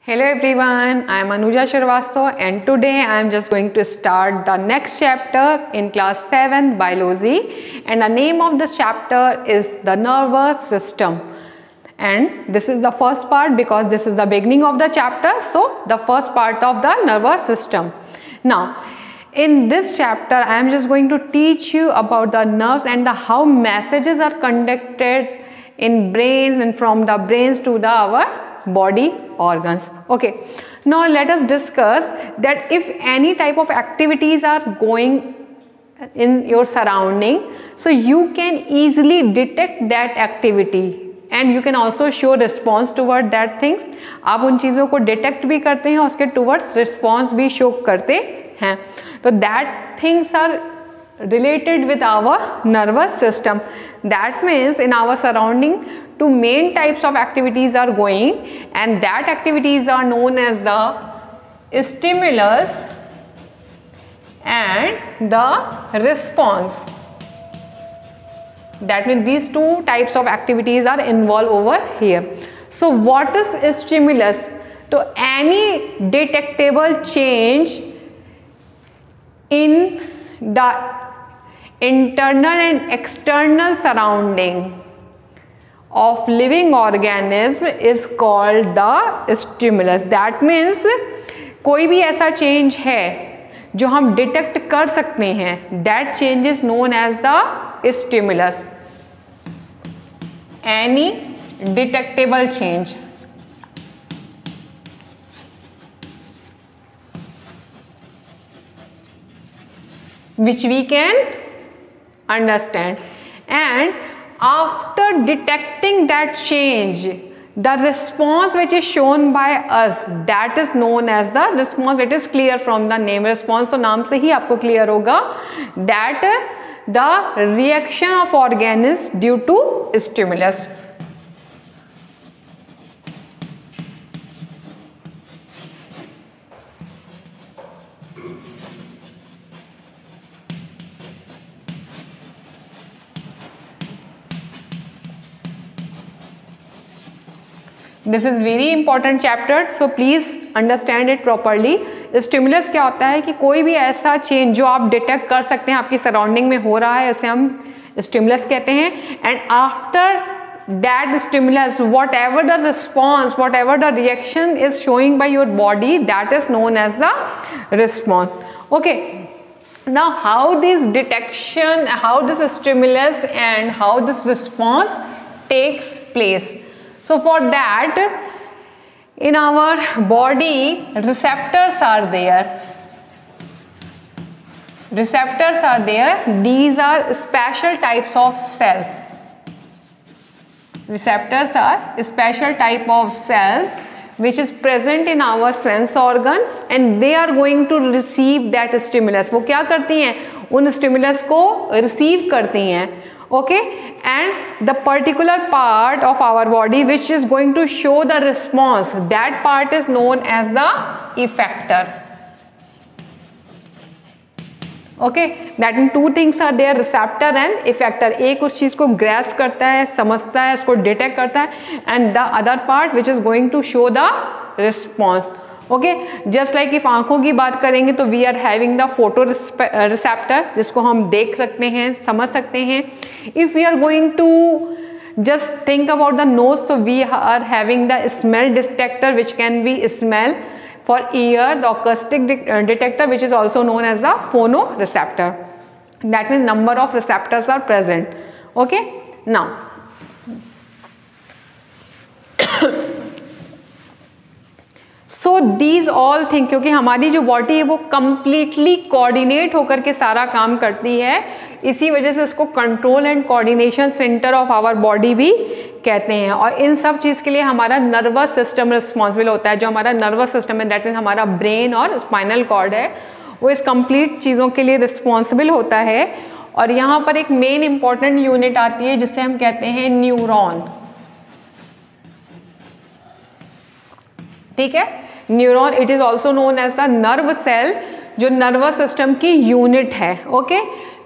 Hello everyone, I am Anuja Shrivastava and today I am just going to start the next chapter in class 7 biology, and the name of this chapter is the nervous system. And this is the first part because this is the beginning of the chapter, so the first part of the nervous system. Now in this chapter I am just going to teach you about the nerves and how messages are conducted in brain and from the brains to our body organs. Okay, now let us discuss that if any type of activities are going in your surrounding, so you can easily detect that activity and you can also show response toward that things. आप उन चीज़ों को detect भी करते हैं और उसके towards response भी show करते हैं. तो that things are related with our nervous system. That means in our surrounding two main types of activities are going, and that activities are known as the stimulus and the response. That means these two types of activities are involved over here. So what is stimulus? So any detectable change in the internal and external surrounding of living organism is called the stimulus. That means कोई भी ऐसा change है जो हम detect कर सकते हैं, that change is known as the stimulus. Any detectable change. Which we can understand, and after detecting that change, the response which is shown by us, that is known as the response. It is clear from the name response. So नाम से ही आपको clear होगा that the reaction of organisms due to stimulus. This is very important chapter, so please understand it properly. Stimulus क्या होता है कि कोई भी ऐसा चेंज जो आप डिटेक्ट कर सकते हैं आपकी सराउंडिंग में हो रहा है, उसे हम स्टिमुलस कहते हैं. And after that stimulus whatever the response, whatever the reaction is showing by your body, that is known as the response. Okay, now how this detection, how this stimulus and how this response takes place. So for that, in our body, receptors are there. Receptors are there. These are special types of cells. Receptors are special type of cells which is present in our sense organ, and they are going to receive that stimulus. वो क्या करती हैं? उन stimulus को receive करती हैं. Okay, and the particular part of our body which is going to show the response, that part is known as the effector. Okay, that means two things are there, receptor and effector. एक उस चीज को grasp करता है, समझता है, इसको detect करता है, and the other part which is going to show the response. Okay, just like if आंखों की बात करेंगे तो we are having the photo receptor जिसको हम देख सकते हैं, समझ सकते हैं. If we are going to just think about the nose, so we are having the smell detector which can be smell for ear, the acoustic detector which is also known as the phonoreceptor. That means number of receptors are present. Okay, now so these all thing, क्योंकि हमारी जो body है वो completely coordinate होकर के सारा काम करती है, इसी वजह से इसको control and coordination centre of our body भी कहते हैं. और इन सब चीज़ के लिए हमारा नर्वस सिस्टम रिस्पॉन्सिबल होता है. जो हमारा नर्वस सिस्टम है, दैट मीन्स हमारा ब्रेन और स्पाइनल कॉर्ड है, वो इस कंप्लीट चीज़ों के लिए रिस्पॉन्सिबल होता है. और यहाँ पर एक मेन इंपॉर्टेंट यूनिट आती है जिससे हम कहते हैं न्यूरॉन. ठीक है, neuron, it is also known as the nerve cell, जो नर्वस सिस्टम की यूनिट है. ओके,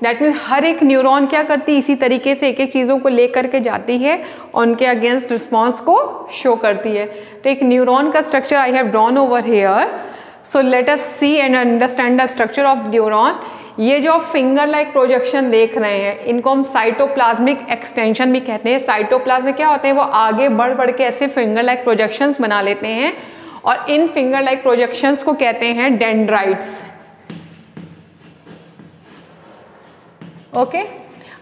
दैट मीन्स हर एक न्यूरॉन क्या करती है, इसी तरीके से एक एक चीज़ों को लेकर के जाती है और उनके अगेंस्ट रिस्पॉन्स को शो करती है। तो एक न्यूरॉन का structure I have drawn over here. So let us see and understand the structure of neuron. ये जो फिंगर लाइक प्रोजेक्शन देख रहे हैं, इनको हम साइटोप्लाज्मिक एक्सटेंशन भी कहते हैं। साइटोप्लाज्म में क्या होते हैं, वो आगे बढ़ बढ़ के ऐसे फिंगर लाइक प्रोजेक्शंस बना लेते हैं और इन फिंगर लाइक प्रोजेक्शंस को कहते हैं डेंड्राइट्स। ओके,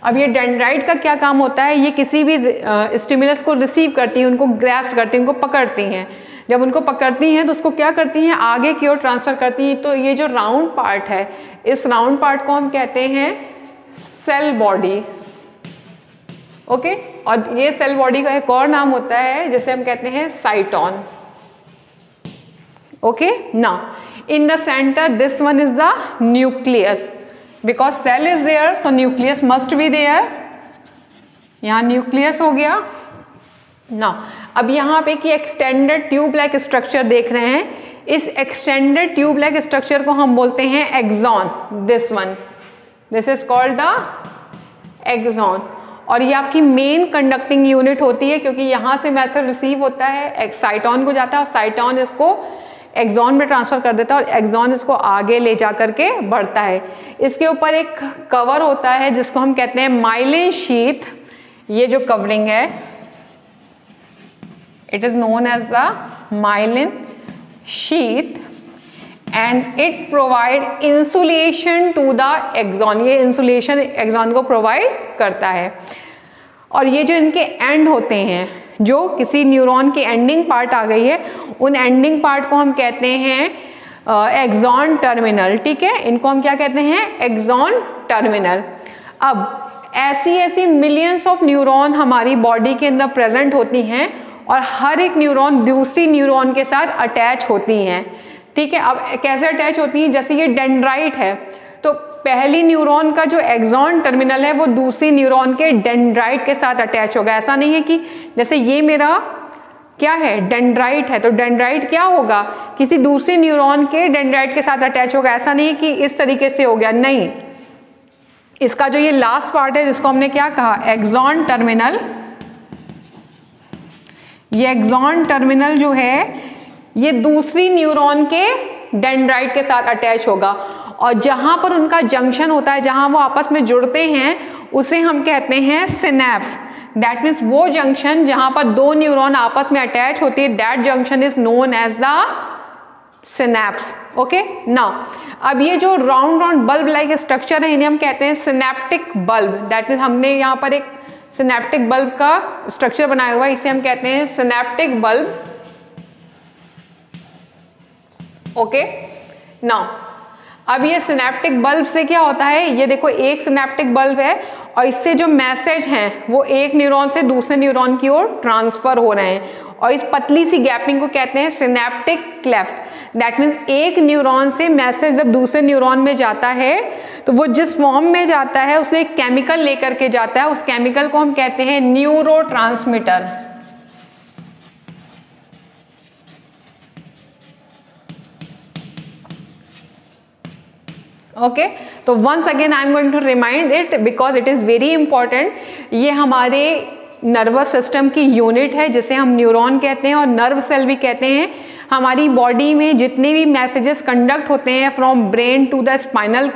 अब ये डेंड्राइट का क्या काम होता है, ये किसी भी स्टिमुलस को रिसीव करती हैं, उनको ग्रैस्प करती हैं, उनको पकड़ती हैं। जब उनको पकड़ती हैं तो उसको क्या करती हैं, आगे की ओर ट्रांसफ़र करती हैं। तो ये जो राउंड पार्ट है, इस राउंड पार्ट को हम कहते हैं सेल बॉडी। ओके, और ये सेल बॉडी का एक और नाम होता है जिसे हम कहते हैं cyton. Okay, now in the centre this one is the nucleus, because cell is there so nucleus must be there. यहाँ न्यूक्लियस हो गया ना। अब यहाँ पे कि एक्सटेंडेड ट्यूब लाइक स्ट्रक्चर देख रहे हैं, इस एक्सटेंडेड ट्यूब लाइक स्ट्रक्चर को हम बोलते हैं axon. This one, this is called the axon. और ये आपकी मेन कंडक्टिंग यूनिट होती है, क्योंकि यहाँ से मैसेज रिसीव होता है, साइटोन को जाता है और साइटोन इसको एक्सॉन में ट्रांसफर कर देता है और एक्सॉन इसको आगे ले जा करके बढ़ता है। इसके ऊपर एक कवर होता है जिसको हम कहते हैं माइलिन शीथ। ये जो कवरिंग है, it is known as the myelin sheath and it provide insulation to the axon. ये इंसुलेशन एक्सॉन को प्रोवाइड करता है। और ये जो इनके एंड होते हैं, जो किसी न्यूरॉन की एंडिंग पार्ट आ गई है, उन एंडिंग पार्ट को हम कहते हैं एक्सॉन टर्मिनल। ठीक है, इनको हम क्या कहते हैं, एक्सॉन टर्मिनल। अब ऐसी मिलियंस ऑफ न्यूरॉन हमारी बॉडी के अंदर प्रेजेंट होती हैं और हर एक न्यूरॉन दूसरी न्यूरॉन के साथ अटैच होती हैं। ठीक है, अब कैसे अटैच होती हैं, जैसे ये डेंड्राइट है तो पहली न्यूरॉन का जो एक्सॉन टर्मिनल है वो दूसरी न्यूरॉन के डेंड्राइट के साथ अटैच होगा। ऐसा नहीं है कि जैसे ये मेरा क्या है, डेंड्राइट है, तो डेंड्राइट क्या होगा, किसी दूसरी न्यूरॉन के डेंड्राइट के साथ अटैच होगा। ऐसा नहीं है कि इस तरीके से हो गया, नहीं। इसका जो ये लास्ट पार्ट है जिसको हमने क्या कहा, एक्सॉन टर्मिनल, ये एक्सॉन टर्मिनल जो है ये दूसरी न्यूरॉन के डेंड्राइट के साथ अटैच होगा और जहां पर उनका जंक्शन होता है, जहां वो आपस में जुड़ते हैं, उसे हम कहते हैं सिनैप्स। दैट मीन्स वो जंक्शन जहां पर दो न्यूरॉन आपस में अटैच होती है, that junction is known as the synapse. Okay, now अब ये जो round round bulb like structure है, इन्हें हम कहते हैं सिनैप्टिक बल्ब। दैट मीन्स हमने यहाँ पर एक सिनैप्टिक बल्ब का स्ट्रक्चर बनाया हुआ है, इसे हम कहते हैं सिनैप्टिक बल्ब। ओके, नाउ अब ये सिनैप्टिक बल्ब से क्या होता है, ये देखो एक सिनैप्टिक बल्ब है और इससे जो मैसेज हैं वो एक न्यूरॉन से दूसरे न्यूरॉन की ओर ट्रांसफर हो रहे हैं और इस पतली सी गैपिंग को कहते हैं सिनैप्टिक क्लेफ्ट। दैट मीन्स एक न्यूरॉन से मैसेज जब दूसरे न्यूरॉन में जाता है तो वो जिस फॉर्म में जाता है उसमें एक केमिकल लेकर के जाता है, उस केमिकल को हम कहते हैं न्यूरोट्रांसमीटर। ओके, तो once again I am going to remind it because it is very important. ये हमारे नर्वस सिस्टम की यूनिट है जिसे हम न्यूरॉन कहते हैं और नर्व सेल भी कहते हैं। हमारी बॉडी में जितने भी मैसेजेस कंडक्ट होते हैं from brain to the spinal,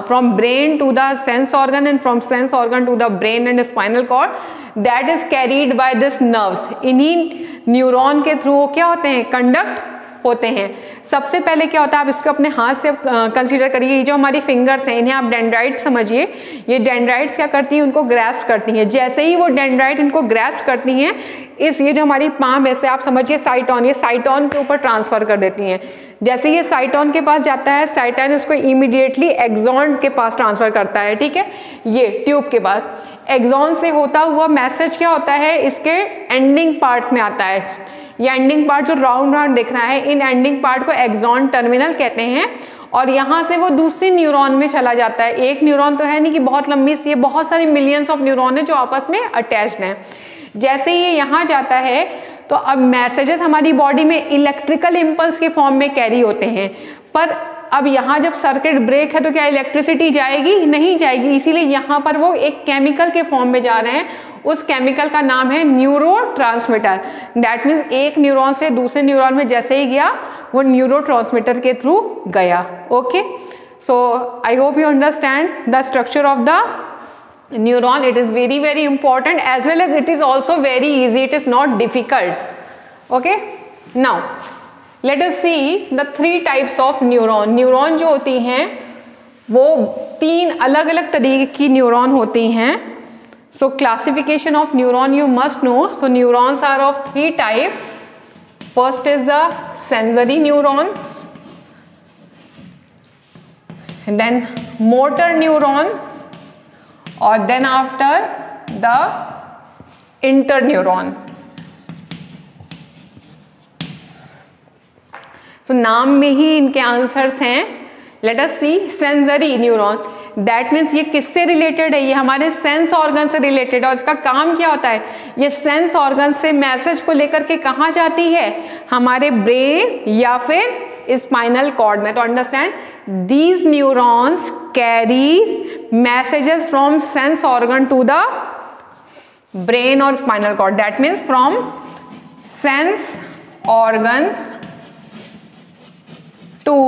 from brain to the sense organ and from sense organ to the brain and spinal cord, that is carried by this nerves. इन्हीं न्यूरॉन के through क्या होते हैं, conduct होते हैं। सबसे पहले क्या होता है, आप इसको अपने हाथ से कंसीडर करिए, ये जो हमारी फिंगर्स हैं इन्हें आप डेंड्राइट समझिए। ये डेंड्राइट्स क्या करती हैं, उनको ग्रैस्प करती हैं। जैसे ही वो डेंड्राइट इनको ग्रैस्प करती हैं, ये जो हमारी पाम है, आप समझिए साइटोन, ये साइटोन के ऊपर ट्रांसफर कर देती हैं। जैसे ये साइटोन के पास जाता है, साइटोन इसको इमीडिएटली एक्सॉन के पास ट्रांसफर करता है। ठीक है, ये ट्यूब के बाद एक्सॉन से होता हुआ मैसेज क्या होता है, इसके एंडिंग पार्ट्स में आता है। ये एंडिंग पार्ट जो राउंड राउंड दिख रहा है, इन एंडिंग पार्ट को एक्सॉन टर्मिनल कहते हैं और यहाँ से वो दूसरी न्यूरॉन में चला जाता है। एक न्यूरॉन तो है नहीं कि बहुत लंबी सी है, बहुत सारी मिलियंस ऑफ न्यूरॉन है जो आपस में अटैच्ड हैं। जैसे ये यहाँ जाता है तो अब मैसेजेस हमारी बॉडी में इलेक्ट्रिकल इम्पल्स के फॉर्म में कैरी होते हैं, पर अब यहाँ जब सर्किट ब्रेक है तो क्या इलेक्ट्रिसिटी जाएगी? नहीं जाएगी, इसीलिए यहाँ पर वो एक केमिकल के फॉर्म में जा रहे हैं। उस केमिकल का नाम है न्यूरोट्रांसमीटर। दैट मीन्स एक न्यूरॉन से दूसरे न्यूरॉन में जैसे ही गया वो न्यूरोट्रांसमीटर के थ्रू गया। Okay, so I hope you understand the structure of the neuron. It is very very important, as well as it is also very easy, it is not difficult. Okay, now let us see the three types of neuron. Neuron जो होती हैं वो तीन अलग अलग तरीके की neuron होती हैं। So classification of neuron you must know. So neurons are of three types. First is the sensory neuron, and then motor neuron, or then after the interneuron. So नाम में ही इनके आंसर्स हैं। Let us see sensory neuron, that means ये किससे related है? ये हमारे sense organ से रिलेटेड है। और इसका काम क्या होता है? ये सेंस ऑर्गन से मैसेज को लेकर के कहाँ जाती है? हमारे ब्रेन या फिर स्पाइनल कॉर्ड में। तो understand, these neurons carries messages from sense organ to the brain or spinal cord. That means from sense organs to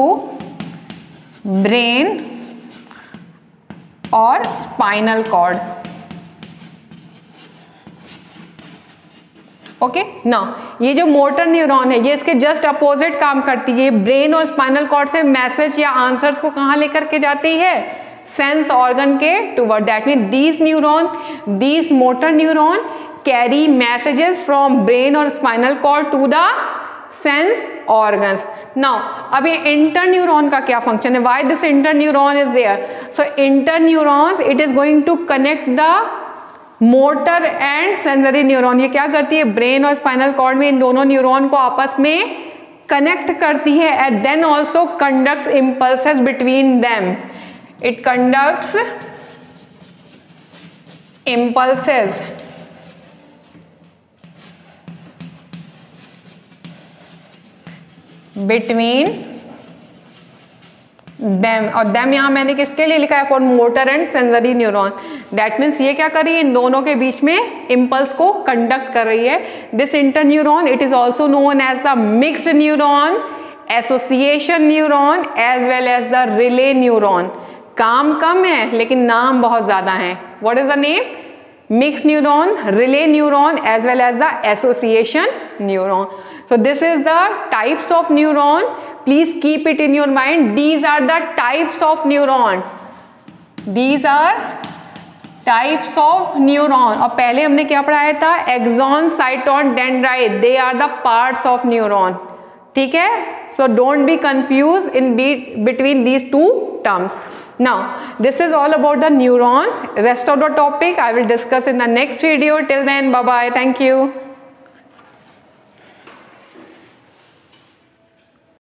brain or spinal cord. Okay ना, ये जो मोटर न्यूरॉन है ये इसके जस्ट अपोजिट काम करती है। ब्रेन और स्पाइनल कॉर्ड से मैसेज या आंसर्स को कहाँ लेकर के जाती है? सेंस ऑर्गन के toward. That mean these neuron, these motor neuron carry messages from brain और spinal cord to the sense organs. Now अब ये इंटरन्यूरॉन का क्या फंक्शन है? Why this interneuron is there? So interneurons, it is going to connect the motor and sensory neuron. ये क्या करती है? ब्रेन और स्पाइनल कॉर्ड में इन दोनों न्यूरॉन को आपस में कनेक्ट करती है and then also conducts impulses between them. It conducts impulses between them, और देम यहाँ मैंने किसके लिए लिखा है? For motor and sensory neuron. That means ये क्या कर रही है? इन दोनों के बीच में इम्पल्स को कंडक्ट कर रही है। This interneuron, it is also known as the mixed neuron, association neuron, as well as the relay neuron. काम कम है लेकिन नाम बहुत ज्यादा है। What is the name? mixed neuron, relay neuron, as well as the association neuron. So this is the types of neuron. Please keep it in your mind. These are the types of neuron. These are types of neuron. और पहले हमने क्या पढ़ाया था? Axon, cyton, dendrite. They are the parts of neuron. ठीक है? So don't be confused in between these two terms. Now this is all about the neurons. Rest of the topic I will discuss in the next video. Till then, bye bye. Thank you.